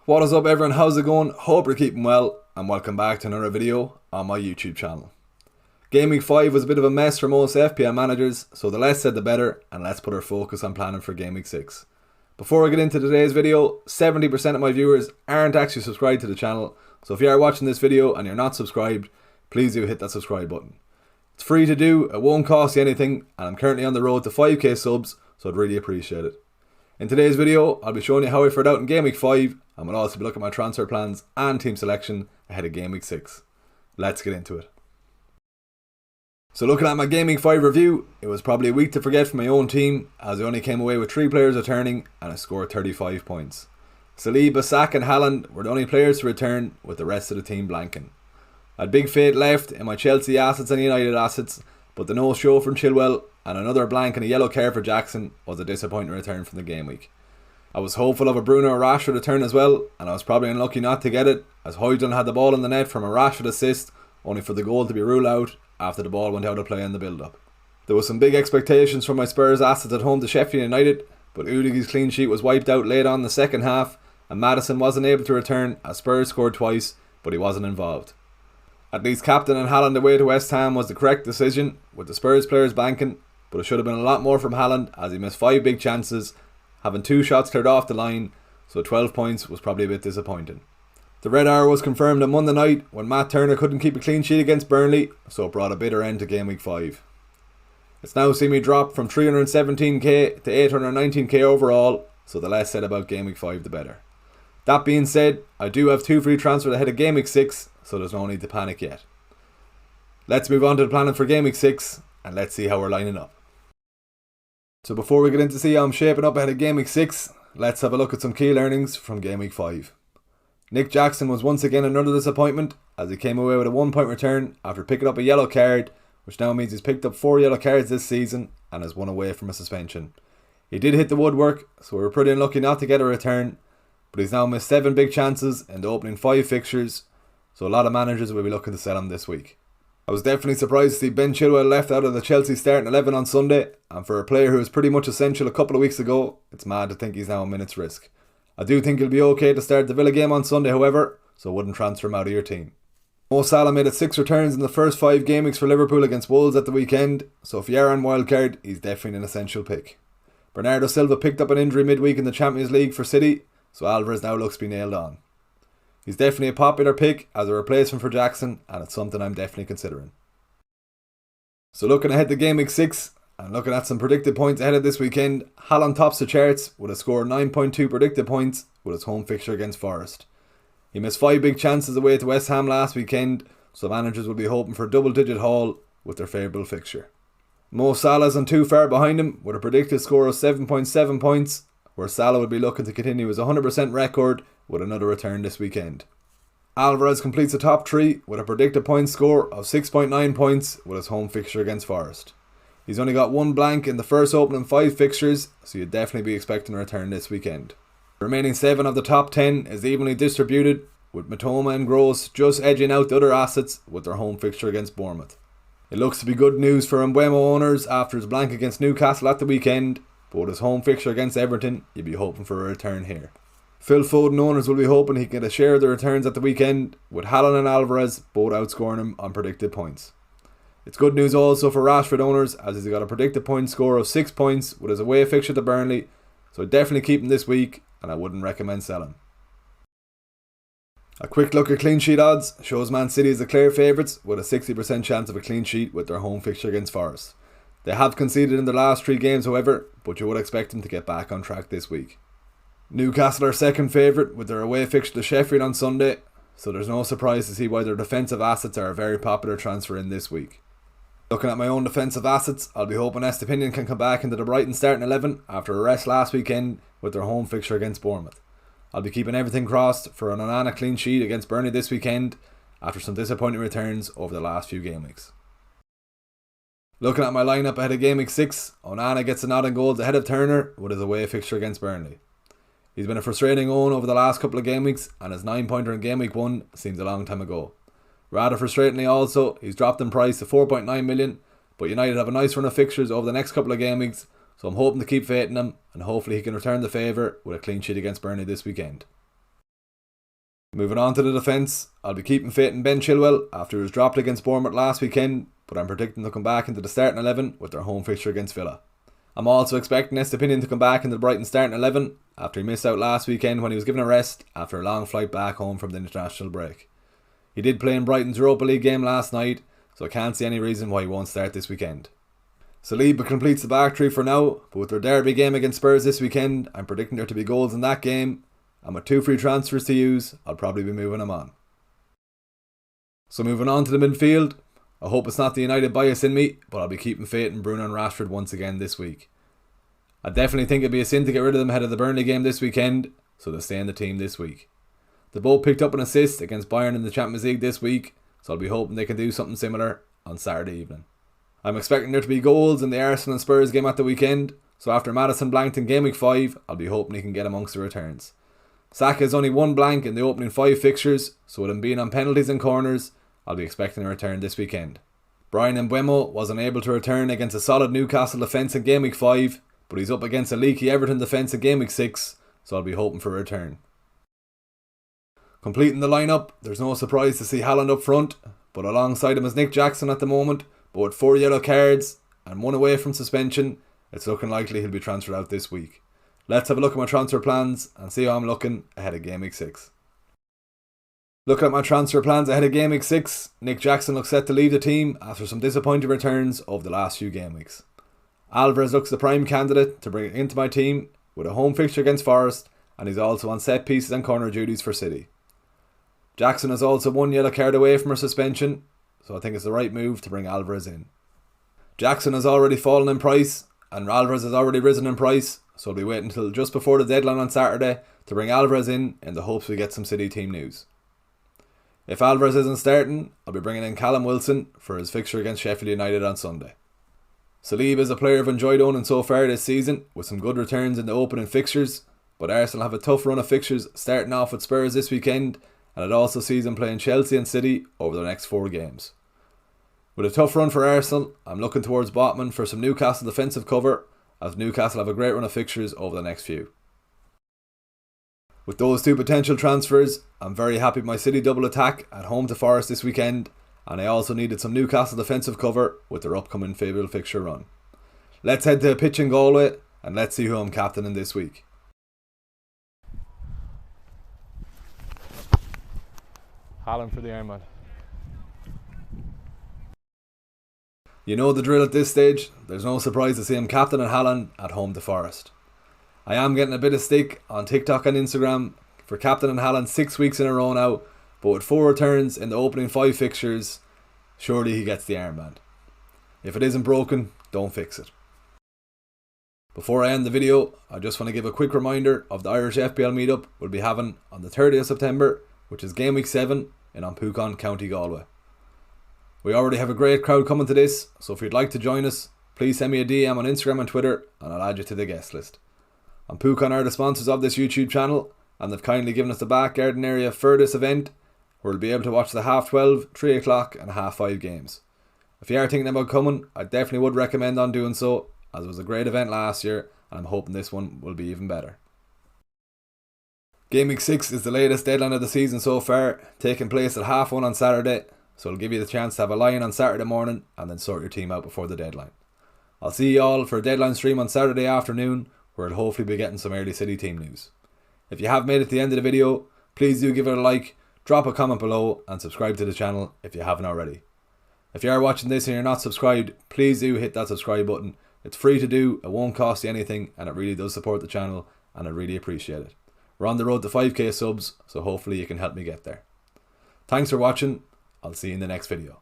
What is up everyone, how's it going? Hope you're keeping well and welcome back to another video on my YouTube channel. Game week 5 was a bit of a mess for most FPL managers, so the less said the better, and let's put our focus on planning for game week 6. Before I get into today's video, 70% of my viewers aren't actually subscribed to the channel, so if you are watching this video and you're not subscribed, please do hit that subscribe button. It's free to do, it won't cost you anything, and I'm currently on the road to 5k subs, so I'd really appreciate it. In today's video, I'll be showing you how I fared out in game week 5, and we'll also be looking at my transfer plans and team selection ahead of game week 6. Let's get into it. So looking at my game week 5 review, it was probably a week to forget for my own team, as I only came away with 3 players returning and I scored 35 points. Saliba, Saka and Haaland were the only players to return, with the rest of the team blanking. I had big faith left in my Chelsea assets and United assets, but the no show from Chilwell and another blank and a yellow card for Jackson was a disappointing return from the game week. I was hopeful of a Bruno or Rashford return as well, and I was probably unlucky not to get it, as Højlund had the ball in the net from a Rashford assist, only for the goal to be ruled out after the ball went out of play in the build-up. There was some big expectations from my Spurs assets at home to Sheffield United, but Udigi's clean sheet was wiped out late on in the second half, and Maddison wasn't able to return as Spurs scored twice, but he wasn't involved. At least captain and Haaland away to West Ham was the correct decision, with the Spurs players banking, but it should have been a lot more from Haaland as he missed 5 big chances, having 2 shots cleared off the line, so 12 points was probably a bit disappointing. The red arrow was confirmed on Monday night when Matt Turner couldn't keep a clean sheet against Burnley, so it brought a bitter end to game week 5. It's now seen me drop from 317k to 819k overall, so the less said about game week 5 the better. That being said, I do have 2 free transfers ahead of game week 6, so there's no need to panic yet. Let's move on to the planning for game week 6, and let's see how we're lining up. So before we get into see how I'm shaping up ahead of game week 6, let's have a look at some key learnings from game week 5. Nick Jackson was once again another disappointment, as he came away with a 1 point return after picking up a yellow card, which now means he's picked up 4 yellow cards this season and is 1 away from a suspension. He did hit the woodwork, so we were pretty unlucky not to get a return, but he's now missed 7 big chances in the opening 5 fixtures, so a lot of managers will be looking to sell him this week. I was definitely surprised to see Ben Chilwell left out of the Chelsea starting 11 on Sunday, and for a player who was pretty much essential a couple of weeks ago, it's mad to think he's now a minute's risk. I do think he'll be okay to start the Villa game on Sunday however, so I wouldn't transfer him out of your team. Mo Salah made it 6 returns in the first 5 game weeks for Liverpool against Wolves at the weekend, so if you are on wildcard, he's definitely an essential pick. Bernardo Silva picked up an injury midweek in the Champions League for City, so Alvarez now looks to be nailed on. He's definitely a popular pick as a replacement for Jackson, and it's something I'm definitely considering. So looking ahead to game week 6 and looking at some predicted points ahead of this weekend, Haaland tops the charts with a score of 9.2 predicted points with his home fixture against Forest. He missed 5 big chances away to West Ham last weekend, so managers will be hoping for a double-digit haul with their favourable fixture. Mo Salah isn't too far behind him with a predicted score of 7.7 points, where Salah will be looking to continue his 100% record with another return this weekend. ALVAREZ completes the top 3 with a predicted point score of 6.9 points with his home fixture against Forest. He's only got 1 blank in the first opening 5 fixtures, so you'd definitely be expecting a return this weekend. The remaining 7 of the top 10 is evenly distributed, with Matoma and Gross just edging out the other assets with their home fixture against Bournemouth. It looks to be good news for Mbeumo owners after his blank against Newcastle at the weekend, but with his home fixture against Everton, you'd be hoping for a return here. Phil Foden owners will be hoping he can get a share of the returns at the weekend, with Haaland and Alvarez both outscoring him on predicted points. It's good news also for Rashford owners, as he's got a predicted point score of 6 points with his away fixture to Burnley, so I'd definitely keep him this week and I wouldn't recommend selling. A quick look at clean sheet odds shows Man City as the clear favourites with a 60% chance of a clean sheet with their home fixture against Forest. They have conceded in their last 3 games however, but you would expect them to get back on track this week. Newcastle are second favourite with their away fixture to Sheffield on Sunday, so there's no surprise to see why their defensive assets are a very popular transfer in this week. Looking at my own defensive assets, I'll be hoping Estepinian can come back into the Brighton starting 11 after a rest last weekend with their home fixture against Bournemouth. I'll be keeping everything crossed for an Onana clean sheet against Burnley this weekend after some disappointing returns over the last few game weeks. Looking at my lineup ahead of game week 6, Onana gets a nod in goals ahead of Turner with his away fixture against Burnley. He's been a frustrating own over the last couple of game weeks, and his 9-pointer in game week 1 seems a long time ago. Rather frustratingly also, he's dropped in price to 4.9 million, but United have a nice run of fixtures over the next couple of game weeks, so I'm hoping to keep faith in him, and hopefully he can return the favour with a clean sheet against Burnley this weekend. Moving on to the defence, I'll be keeping faith in Ben Chilwell after he was dropped against Bournemouth last weekend, but I'm predicting they'll come back into the starting 11 with their home fixture against Villa. I'm also expecting Estepinian to come back into the Brighton starting 11 after he missed out last weekend when he was given a rest after a long flight back home from the international break. He did play in Brighton's Europa League game last night, so I can't see any reason why he won't start this weekend. Saliba completes the back three for now, but with their derby game against Spurs this weekend, I'm predicting there to be goals in that game, and with 2 free transfers to use, I'll probably be moving him on. So moving on to the midfield, I hope it's not the United bias in me, but I'll be keeping faith in Bruno and Rashford once again this week. I definitely think it'd be a sin to get rid of them ahead of the Burnley game this weekend, so they'll stay in the team this week. They both picked up an assist against Bayern in the Champions League this week, so I'll be hoping they can do something similar on Saturday evening. I'm expecting there to be goals in the Arsenal and Spurs game at the weekend, so after Maddison blanked in Game Week 5, I'll be hoping he can get amongst the returns. Saka has only 1 blank in the opening 5 fixtures, so with him being on penalties and corners, I'll be expecting a return this weekend. Brian Mbeumo was unable to return against a solid Newcastle defence in Game Week 5, but he's up against a leaky Everton defence in Game Week 6, so I'll be hoping for a return. Completing the lineup, there's no surprise to see Haaland up front, but alongside him is Nick Jackson at the moment, but with 4 yellow cards and 1 away from suspension, it's looking likely he'll be transferred out this week. Let's have a look at my transfer plans and see how I'm looking ahead of Game Week 6. Looking at my transfer plans ahead of Game Week 6, Nick Jackson looks set to leave the team after some disappointing returns over the last few game weeks. ALVAREZ looks the prime candidate to bring it into my team with a home fixture against Forest, and he's also on set pieces and corner duties for City. Jackson is also 1 yellow card away from her suspension, so I think it's the right move to bring ALVAREZ in. Jackson has already fallen in price, and ALVAREZ has already risen in price, so I'll be waiting until just before the deadline on Saturday to bring ALVAREZ in the hopes we get some City team news. If ALVAREZ isn't starting, I'll be bringing in Callum Wilson for his fixture against Sheffield United on Sunday. Saliba is a player I've enjoyed owning so far this season, with some good returns in the opening fixtures, but Arsenal have a tough run of fixtures starting off with Spurs this weekend, and it also sees them playing Chelsea and City over the next 4 games. With a tough run for Arsenal, I'm looking towards Botman for some Newcastle defensive cover, as Newcastle have a great run of fixtures over the next few. With those 2 potential transfers, I'm very happy with my City double attack at home to Forest this weekend, and I also needed some Newcastle defensive cover with their upcoming favourable fixture run. Let's head to a pitch in Galway, and let's see who I'm captaining this week. Haaland for the Ironman. You know the drill at this stage, there's no surprise to see him captaining Haaland at home to Forest. I am getting a bit of stick on TikTok and Instagram for captaining Haaland 6 weeks in a row now, but with 4 returns in the opening 5 fixtures, surely he gets the armband. If it isn't broken, don't fix it. Before I end the video, I just want to give a quick reminder of the Irish FPL Meetup we'll be having on the 30th of September, which is Game Week 7 in Onpucon, County Galway. We already have a great crowd coming to this, so if you'd like to join us, please send me a DM on Instagram and Twitter and I'll add you to the guest list. Onpucon are the sponsors of this YouTube channel, and they've kindly given us the back garden area for this event, where we'll be able to watch the 12:30, 3 o'clock and 5:30 games. If you are thinking about coming, I definitely would recommend on doing so, as it was a great event last year and I'm hoping this one will be even better. Game Week 6 is the latest deadline of the season so far, taking place at 1:30 on Saturday, so it'll give you the chance to have a lie-in on Saturday morning and then sort your team out before the deadline. I'll see you all for a deadline stream on Saturday afternoon, where I'll hopefully be getting some early City team news. If you have made it to the end of the video, please do give it a like, drop a comment below and subscribe to the channel if you haven't already. If you are watching this and you're not subscribed, please do hit that subscribe button. It's free to do, it won't cost you anything, and it really does support the channel, and I really appreciate it. We're on the road to 5k subs, so hopefully you can help me get there. Thanks for watching, I'll see you in the next video.